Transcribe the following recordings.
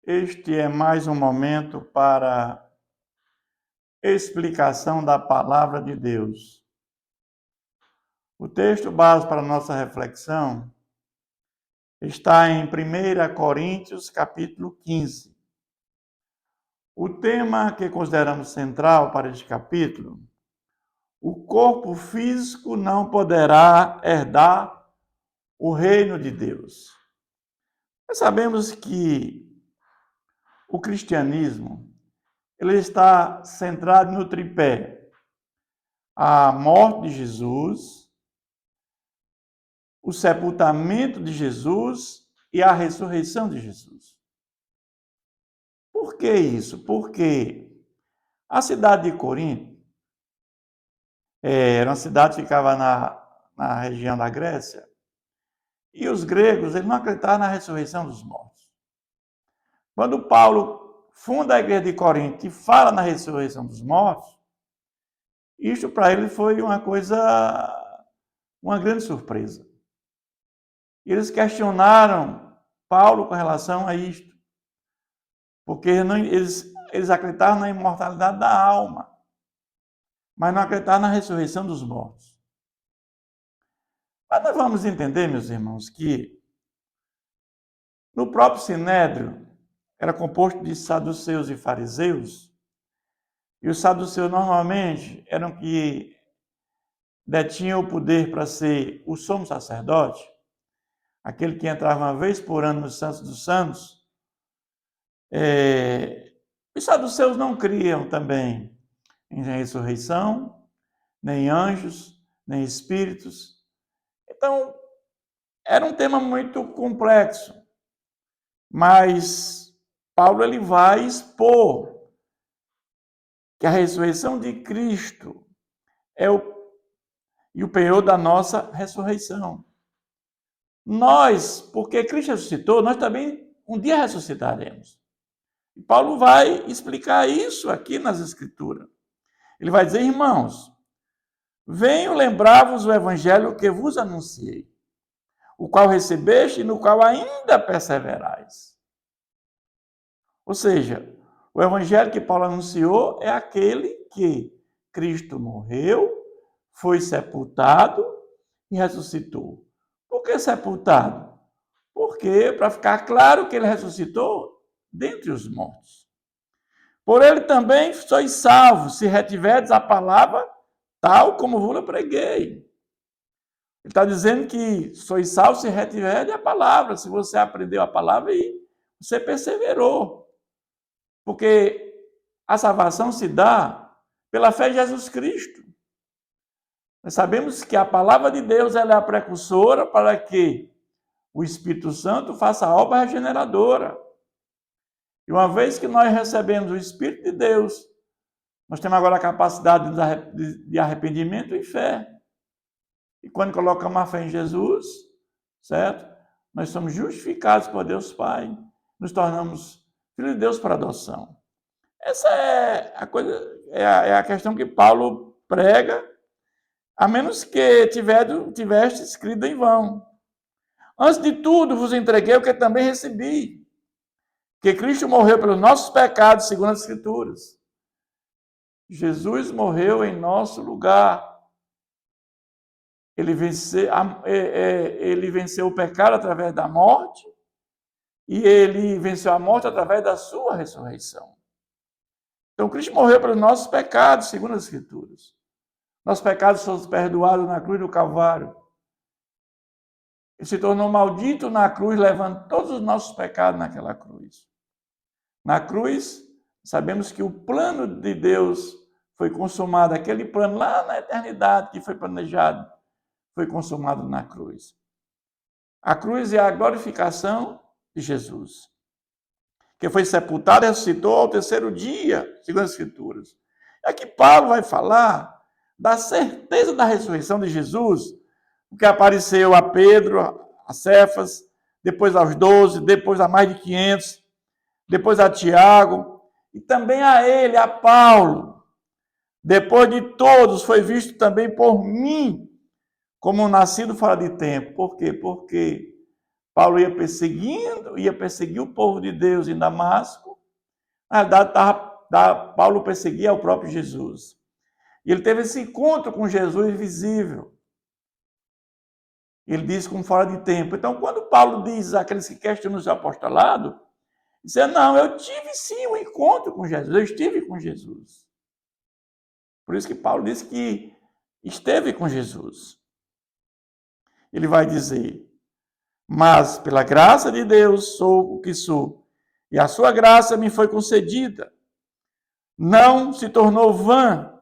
Este é mais um momento para explicação da palavra de Deus. O texto base para nossa reflexão está em 1 Coríntios, capítulo 15. O tema que consideramos central para este capítulo: o corpo físico não poderá herdar o reino de Deus. Nós sabemos que o cristianismo ele está centrado no tripé: a morte de Jesus, o sepultamento de Jesus e a ressurreição de Jesus. Por que isso? Porque a cidade de Corinto era uma cidade que ficava na região da Grécia, e os gregos eles não acreditavam na ressurreição dos mortos. Quando Paulo funda a igreja de Corinto e fala na ressurreição dos mortos, isso para ele foi uma grande surpresa. Eles questionaram Paulo com relação a isto, porque eles acreditavam na imortalidade da alma, mas não acreditavam na ressurreição dos mortos. Mas nós vamos entender, meus irmãos, que no próprio Sinédrio era composto de saduceus e fariseus, e os saduceus normalmente eram que detinham o poder para ser o sumo sacerdote, aquele que entrava uma vez por ano no Santos dos Santos. Os saduceus não criam também em ressurreição, nem anjos, nem espíritos. Então, era um tema muito complexo. Mas Paulo ele vai expor que a ressurreição de Cristo é o penhor da nossa ressurreição. Nós, porque Cristo ressuscitou, nós também um dia ressuscitaremos. E Paulo vai explicar isso aqui nas Escrituras. Ele vai dizer: irmãos, venho lembrar-vos o evangelho que vos anunciei, o qual recebeste e no qual ainda perseverais. Ou seja, o evangelho que Paulo anunciou é aquele que Cristo morreu, foi sepultado e ressuscitou. Por que sepultado? Porque, para ficar claro que ele ressuscitou dentre os mortos. Por ele também sois salvos, se retiverdes a palavra tal como vos preguei. Ele está dizendo que sois salvos se retiverdes a palavra, se você aprendeu a palavra e você perseverou. Porque a salvação se dá pela fé em Jesus Cristo. Nós sabemos que a palavra de Deus ela é a precursora para que o Espírito Santo faça a obra regeneradora. E uma vez que nós recebemos o Espírito de Deus, nós temos agora a capacidade de arrependimento e fé. E quando colocamos a fé em Jesus, certo? Nós somos justificados por Deus Pai, nos tornamos filhos de Deus por adoção. Essa é a coisa, é a questão que Paulo prega, a menos que tiveste escrito em vão. Antes de tudo, vos entreguei o que também recebi, que Cristo morreu pelos nossos pecados, segundo as Escrituras. Jesus morreu em nosso lugar. Ele venceu o pecado através da morte e ele venceu a morte através da sua ressurreição. Então, Cristo morreu pelos nossos pecados, segundo as Escrituras. Nossos pecados foram perdoados na cruz do Calvário. Ele se tornou maldito na cruz, levando todos os nossos pecados naquela cruz. Na cruz, sabemos que o plano de Deus foi consumado, aquele plano lá na eternidade que foi planejado, foi consumado na cruz. A cruz é a glorificação de Jesus, que foi sepultado e ressuscitou ao terceiro dia, segundo as Escrituras. Aqui Paulo vai falar da certeza da ressurreição de Jesus, porque apareceu a Pedro, a Cefas, depois aos 12, depois a mais de 500, depois a Tiago, e também a ele, a Paulo. Depois de todos, foi visto também por mim, como um nascido fora de tempo. Por quê? Porque Paulo ia perseguir o povo de Deus em Damasco. Na verdade, Paulo perseguia o próprio Jesus. E ele teve esse encontro com Jesus visível. Ele diz como fora de tempo. Então, quando Paulo diz àqueles que questionam o seu apostolado, dizendo, não, eu tive sim um encontro com Jesus, eu estive com Jesus. Por isso que Paulo disse que esteve com Jesus. Ele vai dizer, mas pela graça de Deus sou o que sou, e a sua graça me foi concedida. Não se tornou vã.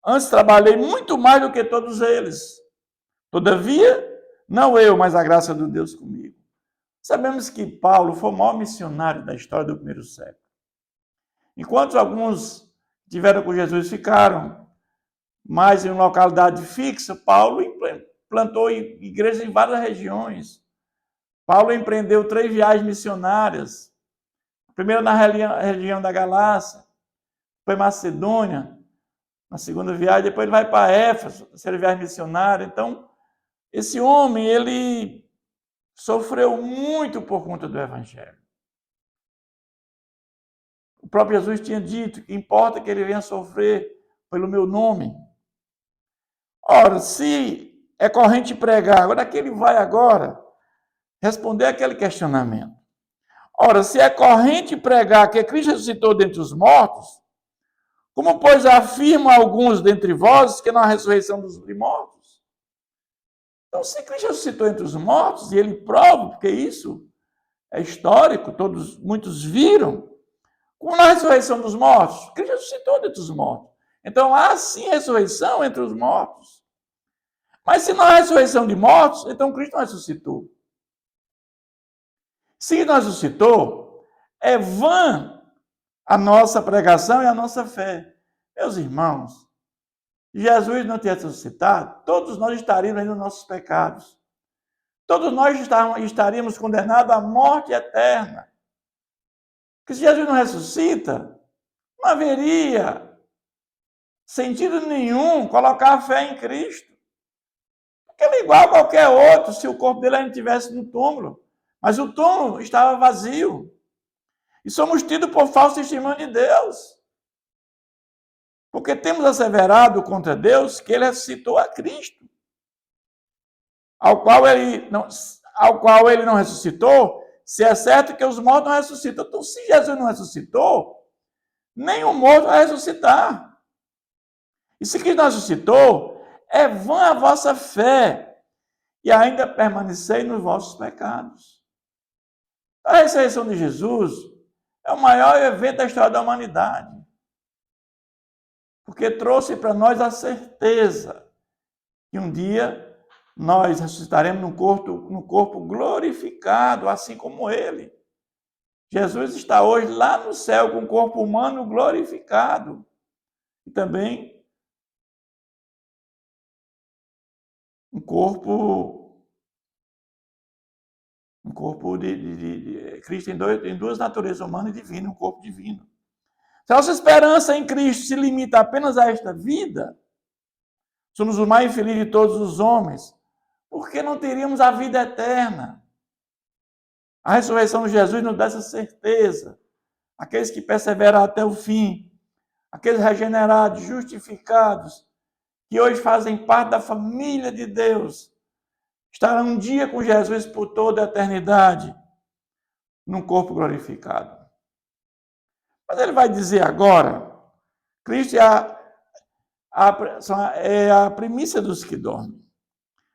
Antes trabalhei muito mais do que todos eles. Todavia, não eu, mas a graça de Deus comigo. Sabemos que Paulo foi o maior missionário da história do primeiro século. Enquanto alguns tiveram com Jesus ficaram mais em uma localidade fixa, Paulo plantou igrejas em várias regiões. Paulo empreendeu 3 viagens missionárias. Primeiro na região da Galácia, depois Macedônia, na segunda viagem, depois ele vai para Éfeso, terceira viagem missionária. Então, esse homem, ele sofreu muito por conta do Evangelho. O próprio Jesus tinha dito que importa que ele venha sofrer pelo meu nome. Ora, se é corrente pregar, agora que ele vai agora responder aquele questionamento. Ora, se é corrente pregar que Cristo ressuscitou dentre os mortos, como, pois, afirmam alguns dentre vós que não há ressurreição dos mortos? Então, se Cristo ressuscitou entre os mortos, e ele prova, porque isso é histórico, muitos viram, como na ressurreição dos mortos? Cristo ressuscitou dentre os mortos. Então, há sim ressurreição entre os mortos. Mas se não há ressurreição de mortos, então Cristo não ressuscitou. Se não ressuscitou, é vã a nossa pregação e a nossa fé. Meus irmãos, se Jesus não tivesse ressuscitado, todos nós estaríamos ainda nos nossos pecados. Todos nós estaríamos condenados à morte eterna. Porque se Jesus não ressuscita, não haveria sentido nenhum colocar a fé em Cristo. Porque ele é igual a qualquer outro, se o corpo dele ainda estivesse no túmulo. Mas o túmulo estava vazio. E somos tidos por falso testemunho de Deus. Porque temos asseverado contra Deus que ele ressuscitou a Cristo, ao qual ele não ressuscitou, se é certo que os mortos não ressuscitam. Então, se Jesus não ressuscitou, nem o morto vai ressuscitar. E se Cristo não ressuscitou, é vã a vossa fé, e ainda permanecei nos vossos pecados. A ressurreição de Jesus é o maior evento da história da humanidade, porque trouxe para nós a certeza que um dia nós ressuscitaremos no corpo glorificado, assim como ele. Jesus está hoje lá no céu com o corpo humano glorificado. E também um corpo de Cristo em duas naturezas, humana e divina, um corpo divino. Se a nossa esperança em Cristo se limita apenas a esta vida, somos o mais infeliz de todos os homens, porque não teríamos a vida eterna. A ressurreição de Jesus nos dá essa certeza. Aqueles que perseveram até o fim, aqueles regenerados, justificados, que hoje fazem parte da família de Deus, estarão um dia com Jesus por toda a eternidade, num corpo glorificado. Mas ele vai dizer agora, Cristo é a primícia dos que dormem.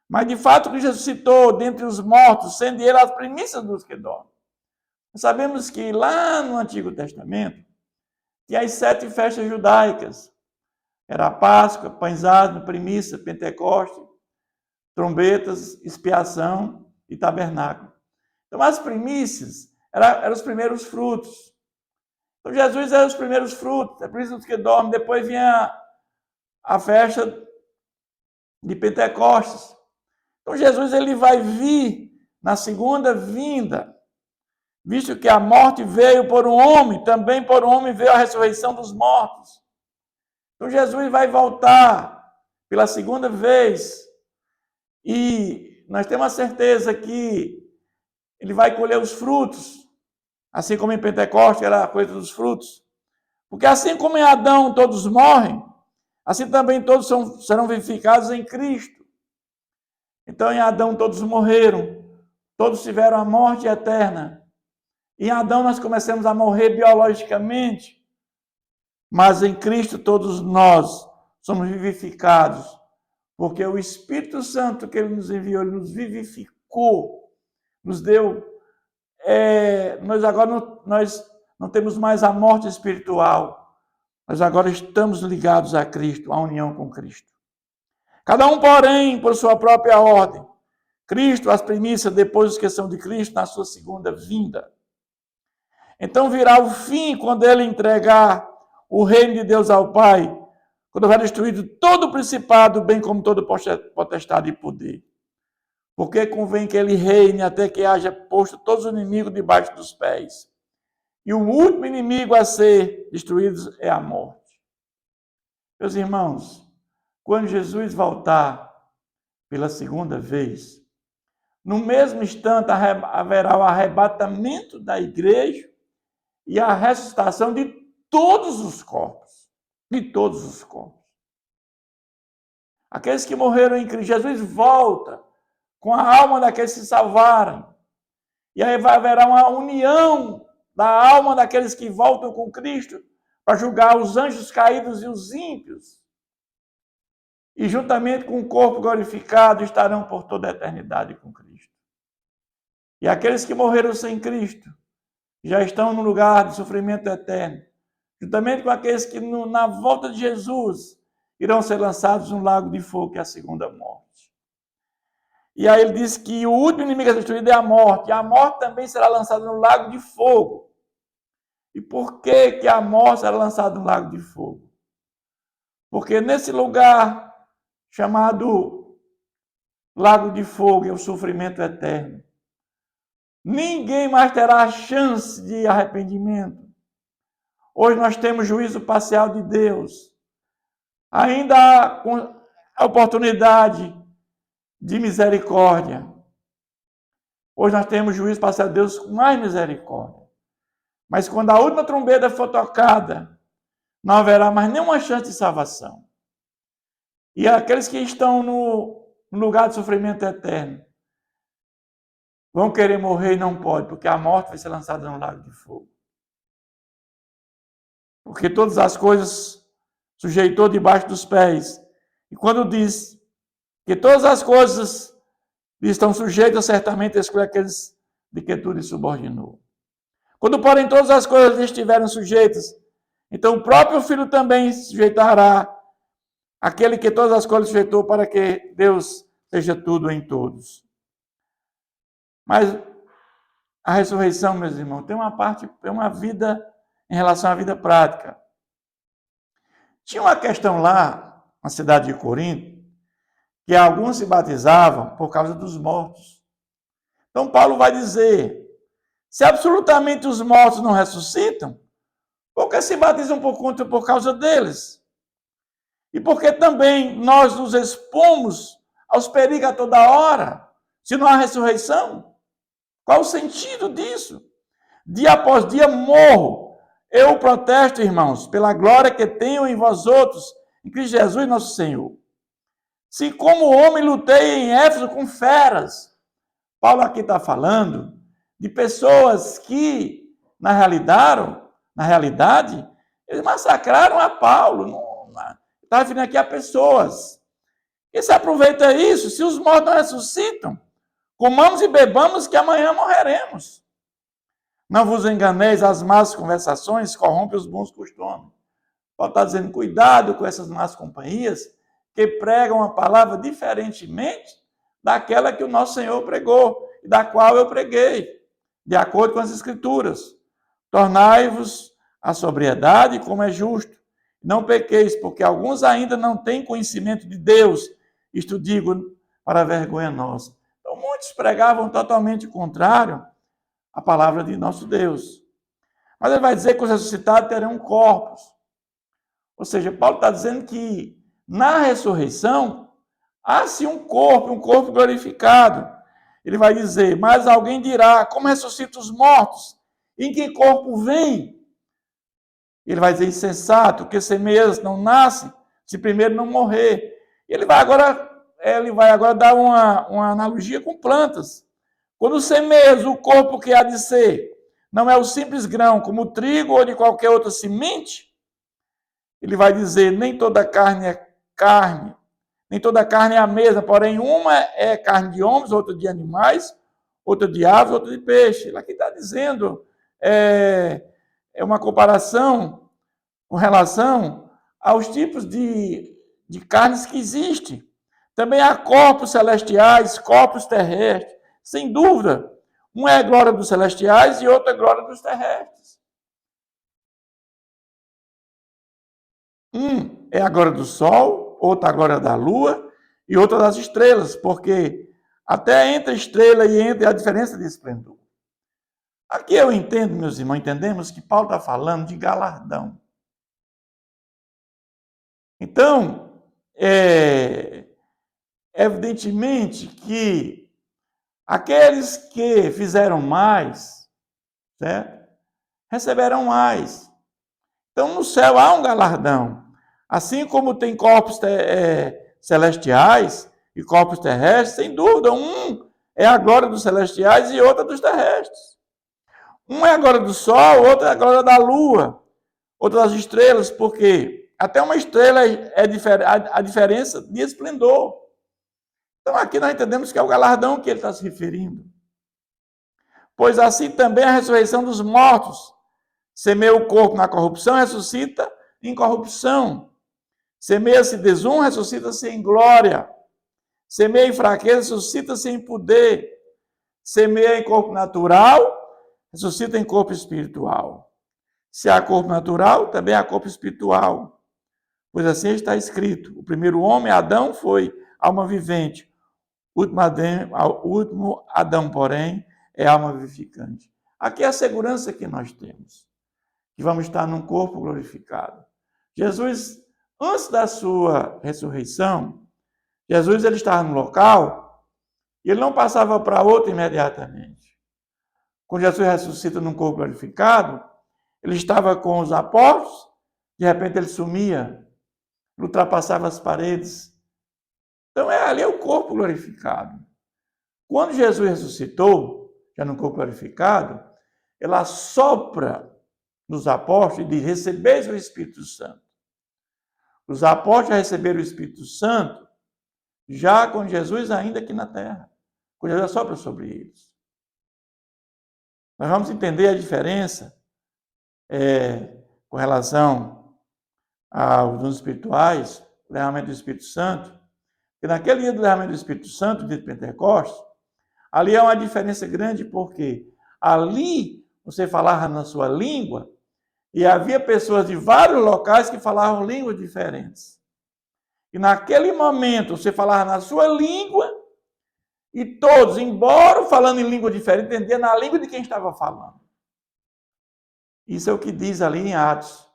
Mas, de fato, Cristo ressuscitou dentre os mortos, sendo ele as primícias dos que dormem. Nós sabemos que lá no Antigo Testamento, tinha as 7 festas judaicas. Era a Páscoa, pães asmos, primícia, Pentecoste, trombetas, expiação e tabernáculo. Então, as primícias eram os primeiros frutos. Então, Jesus era os primeiros frutos, é por isso que dormem. Depois vinha a festa de Pentecostes. Então, Jesus ele vai vir na segunda vinda, visto que a morte veio por um homem, também por um homem veio a ressurreição dos mortos. Então, Jesus vai voltar pela segunda vez. E nós temos a certeza que ele vai colher os frutos, assim como em Pentecostes era a coisa dos frutos. Porque assim como em Adão todos morrem, assim também todos serão vivificados em Cristo. Então em Adão todos morreram, todos tiveram a morte eterna. Em Adão nós começamos a morrer biologicamente, mas em Cristo todos nós somos vivificados, porque o Espírito Santo que Ele nos enviou, Ele nos vivificou, nos deu. Nós agora nós não temos mais a morte espiritual, nós agora estamos ligados a Cristo, à união com Cristo. Cada um, porém, por sua própria ordem. Cristo, as primícias, depois os que são de Cristo, na sua segunda vinda. Então virá o fim quando Ele entregar o reino de Deus ao Pai, quando houver destruído todo o principado, bem como todo potestade e poder. Porque convém que Ele reine até que haja posto todos os inimigos debaixo dos pés. E o último inimigo a ser destruído é a morte. Meus irmãos, quando Jesus voltar pela segunda vez, no mesmo instante haverá o arrebatamento da igreja e a ressuscitação de todos os corpos. De todos os corpos. Aqueles que morreram em Cristo, Jesus volta com a alma daqueles que se salvaram. E aí haverá uma união da alma daqueles que voltam com Cristo para julgar os anjos caídos e os ímpios. E juntamente com o corpo glorificado estarão por toda a eternidade com Cristo. E aqueles que morreram sem Cristo já estão no lugar de sofrimento eterno. Juntamente com aqueles que na volta de Jesus irão ser lançados no lago de fogo, que é a segunda morte. E aí ele diz que o último inimigo a ser destruído é a morte. E a morte também será lançada no lago de fogo. E por que a morte será lançada no lago de fogo? Porque nesse lugar chamado lago de fogo é o sofrimento eterno. Ninguém mais terá a chance de arrependimento. Hoje nós temos juízo parcial de Deus. Ainda há a oportunidade de misericórdia. Hoje nós temos juízo parcial de Deus com mais misericórdia. Mas quando a última trombeta for tocada, não haverá mais nenhuma chance de salvação. E aqueles que estão no lugar de sofrimento eterno vão querer morrer e não pode, porque a morte vai ser lançada no lago de fogo. Porque todas as coisas sujeitou debaixo dos pés. E quando diz que todas as coisas estão sujeitas, certamente exclui aqueles de que tudo subordinou. Quando, porém, todas as coisas estiverem sujeitas, então o próprio Filho também sujeitará aquele que todas as coisas sujeitou, para que Deus seja tudo em todos. Mas a ressurreição, meus irmãos, tem uma vida em relação à vida prática. Tinha uma questão lá, na cidade de Corinto, que alguns se batizavam por causa dos mortos. Então Paulo vai dizer, se absolutamente os mortos não ressuscitam, por que se batizam por causa deles? E porque também nós nos expomos aos perigos a toda hora, se não há ressurreição? Qual o sentido disso? Dia após dia morro. Eu protesto, irmãos, pela glória que tenho em vós outros, em Cristo Jesus nosso Senhor. Se como homem lutei em Éfeso com feras. Paulo aqui está falando de pessoas que, na realidade, eles massacraram a Paulo. Está referindo aqui a pessoas. E se aproveita isso, se os mortos não ressuscitam, comamos e bebamos que amanhã morreremos. Não vos enganeis, as más conversações corrompem os bons costumes. Paulo está dizendo, cuidado com essas más companhias que pregam a palavra diferentemente daquela que o nosso Senhor pregou e da qual eu preguei, de acordo com as Escrituras. Tornai-vos a sobriedade como é justo. Não pequeis, porque alguns ainda não têm conhecimento de Deus. Isto digo para a vergonha nossa. Então, muitos pregavam totalmente o contrário à palavra de nosso Deus. Mas ele vai dizer que os ressuscitados terão corpos. Ou seja, Paulo está dizendo que na ressurreição há-se um corpo glorificado. ele vai dizer, mas alguém dirá, como ressuscita os mortos? Em que corpo vem? Ele vai dizer, insensato, que semeias não nascem, se primeiro não morrer. Ele vai agora dar uma analogia com plantas. Quando semeias o corpo que há de ser, não é o simples grão, como o trigo ou de qualquer outra semente, ele vai dizer, nem toda carne é carne, nem toda carne é a mesma, porém uma é carne de homens, outra de animais, outra de aves, outra de peixe. Ele aqui está dizendo, é uma comparação com relação aos tipos de carnes que existem. Também há corpos celestiais, corpos terrestres, sem dúvida. Um é a glória dos celestiais e outro é a glória dos terrestres. Um é a glória do sol, outra a glória da lua e outra das estrelas, porque até entre a estrela e entre a diferença de esplendor. Aqui eu entendo, meus irmãos, entendemos que Paulo está falando de galardão. Então, evidentemente que aqueles que fizeram mais, certo? Receberão mais. Então, no céu há um galardão. Assim como tem corpos celestiais e corpos terrestres, sem dúvida, um é a glória dos celestiais e outra dos terrestres. Um é a glória do sol, outro é a glória da lua, outra das estrelas, porque até uma estrela a diferença de esplendor. Então, aqui nós entendemos que é o galardão que ele está se referindo. Pois assim também a ressurreição dos mortos. Semeia o corpo na corrupção, ressuscita em corrupção. Semeia-se desonra, ressuscita-se em glória. Semeia em fraqueza, ressuscita-se em poder. Semeia em corpo natural, ressuscita em corpo espiritual. Se há corpo natural, também há corpo espiritual. Pois assim está escrito. O primeiro homem, Adão, foi alma vivente. O último Adão, porém, é alma vivificante. Aqui é a segurança que nós temos. Que vamos estar num corpo glorificado. Jesus, antes da sua ressurreição, Jesus ele estava no local e ele não passava para outro imediatamente. Quando Jesus ressuscita num corpo glorificado, ele estava com os apóstolos, de repente ele sumia, ultrapassava as paredes. Então ali é o corpo glorificado. Quando Jesus ressuscitou, já no corpo glorificado, ele assopra nos apóstolos e diz, recebeis o Espírito Santo. Os apóstolos já receberam o Espírito Santo já com Jesus ainda aqui na terra. Quando Jesus assopra sobre eles. Nós vamos entender a diferença com relação aos dons espirituais, o derramamento do Espírito Santo. Porque naquele dia do derramamento do Espírito Santo, dia de Pentecostes, ali é uma diferença grande porque ali você falava na sua língua e havia pessoas de vários locais que falavam línguas diferentes. E naquele momento você falava na sua língua e todos, embora falando em língua diferente, entendiam na língua de quem estava falando. Isso é o que diz ali em Atos.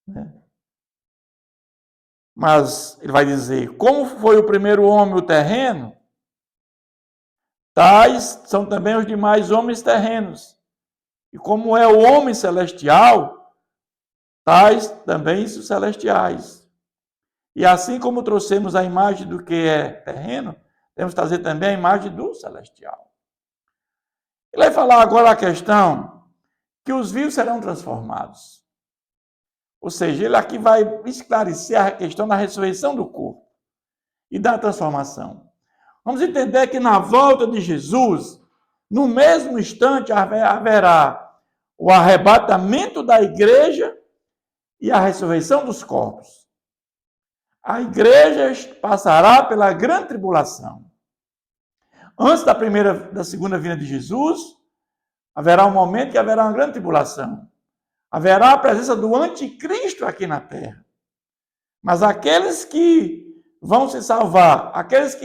Né? Mas ele vai dizer, como foi o primeiro homem o terreno, tais são também os demais homens terrenos. E como é o homem celestial, tais também os celestiais. E assim como trouxemos a imagem do que é terreno, temos que trazer também a imagem do celestial. Ele vai falar agora a questão que os vivos serão transformados. Ou seja, ele aqui vai esclarecer a questão da ressurreição do corpo e da transformação. Vamos entender que na volta de Jesus, no mesmo instante haverá o arrebatamento da igreja e a ressurreição dos corpos. A igreja passará pela grande tribulação. Antes da segunda vinda de Jesus, haverá um momento que haverá uma grande tribulação. Haverá a presença do anticristo aqui na terra. Mas aqueles que vão se salvar, aqueles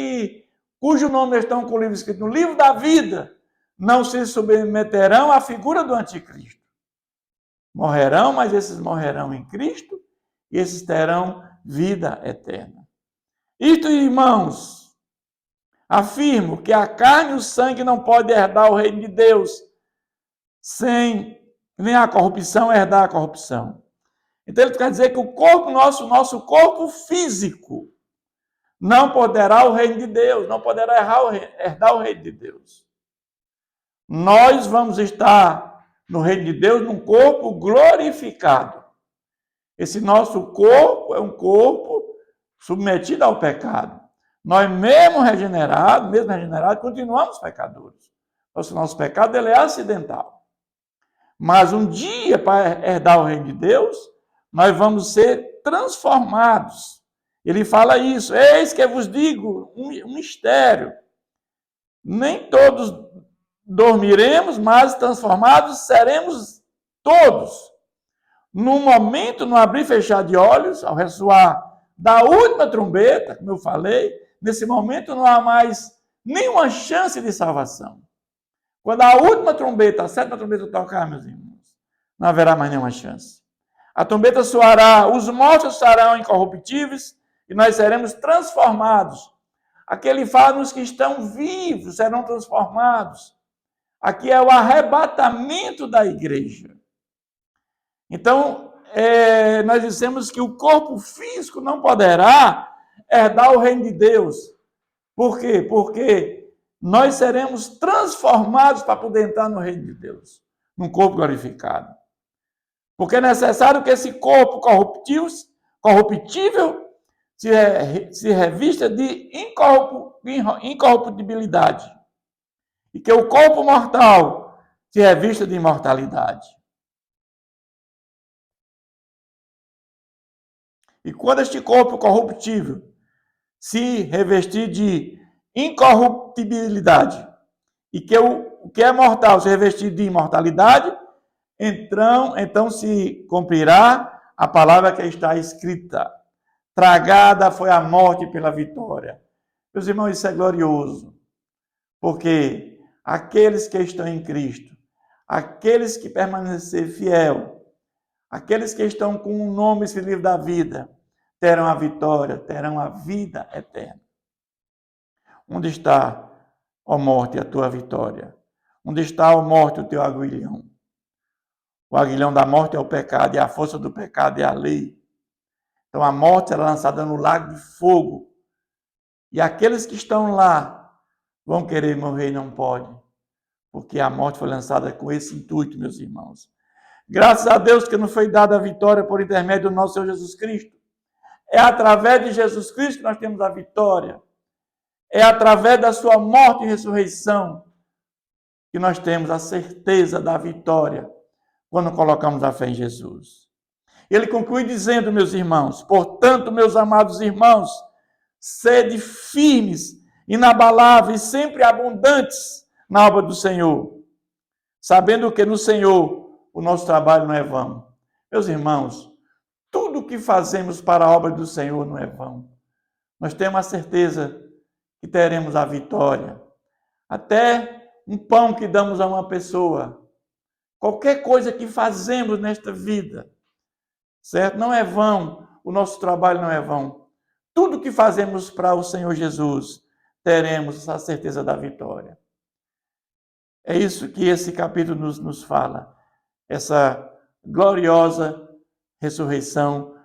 cujo nome estão com o livro escrito no livro da vida, não se submeterão à figura do anticristo. Morrerão, mas esses morrerão em Cristo e esses terão vida eterna. Isto, irmãos, Afirmo que a carne e o sangue não podem herdar o reino de Deus, sem nem a corrupção herdar a corrupção. Então ele quer dizer que o corpo nosso corpo físico, não poderá o reino de Deus, não poderá herdar o reino de Deus. Nós vamos estar no reino de Deus num corpo glorificado. Esse nosso corpo é um corpo submetido ao pecado. Nós mesmo regenerados, continuamos pecadores. Nosso pecado ele é acidental. Mas um dia, para herdar o reino de Deus, nós vamos ser transformados. Ele fala isso: eis que eu vos digo um mistério. Nem todos dormiremos, mas transformados seremos todos. No momento, no abrir e fechar de olhos, ao ressoar da última trombeta, como eu falei, nesse momento não há mais nenhuma chance de salvação. Quando a última trombeta, a sétima trombeta tocar, meus irmãos, não haverá mais nenhuma chance. A trombeta soará, os mortos serão incorruptíveis e nós seremos transformados. Aqui ele fala nos que estão vivos, serão transformados. Aqui é o arrebatamento da igreja. Então, nós dissemos que o corpo físico não poderá herdar o reino de Deus. Por quê? Porque nós seremos transformados para poder entrar no reino de Deus, num corpo glorificado. Porque é necessário que esse corpo corruptível se revista de incorruptibilidade. E que o corpo mortal se revista de imortalidade. E quando este corpo corruptível se revestir de incorruptibilidade, e que o que é mortal se revestir de imortalidade, então se cumprirá a palavra que está escrita: tragada foi a morte pela vitória. Meus irmãos, isso é glorioso, porque aqueles que estão em Cristo, aqueles que permanecerem fiel, aqueles que estão com o nome escrito no livro da vida, terão a vitória, terão a vida eterna. Onde está, ó morte, a tua vitória? Onde está, ó morte, o teu aguilhão? O aguilhão da morte é o pecado, e a força do pecado é a lei. Então a morte será lançada no lago de fogo. E aqueles que estão lá vão querer morrer e não podem, porque a morte foi lançada com esse intuito, meus irmãos. Graças a Deus que nos foi dada a vitória por intermédio do nosso Senhor Jesus Cristo. É através de Jesus Cristo que nós temos a vitória. É através da sua morte e ressurreição que nós temos a certeza da vitória quando colocamos a fé em Jesus. Ele conclui dizendo, meus irmãos: portanto, meus amados irmãos, sede firmes, inabaláveis, sempre abundantes na obra do Senhor, sabendo que no Senhor o nosso trabalho não é vão. Meus irmãos, tudo o que fazemos para a obra do Senhor não é vão. Nós temos a certeza que teremos a vitória. Até um pão que damos a uma pessoa, qualquer coisa que fazemos nesta vida, certo? Não é vão, o nosso trabalho não é vão. Tudo que fazemos para o Senhor Jesus, teremos a certeza da vitória. É isso que esse capítulo nos fala. Essa gloriosa ressurreição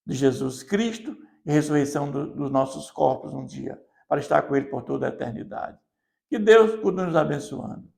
de Jesus Cristo e ressurreição dos nossos corpos um dia, para estar com Ele por toda a eternidade. Que Deus continue nos abençoando.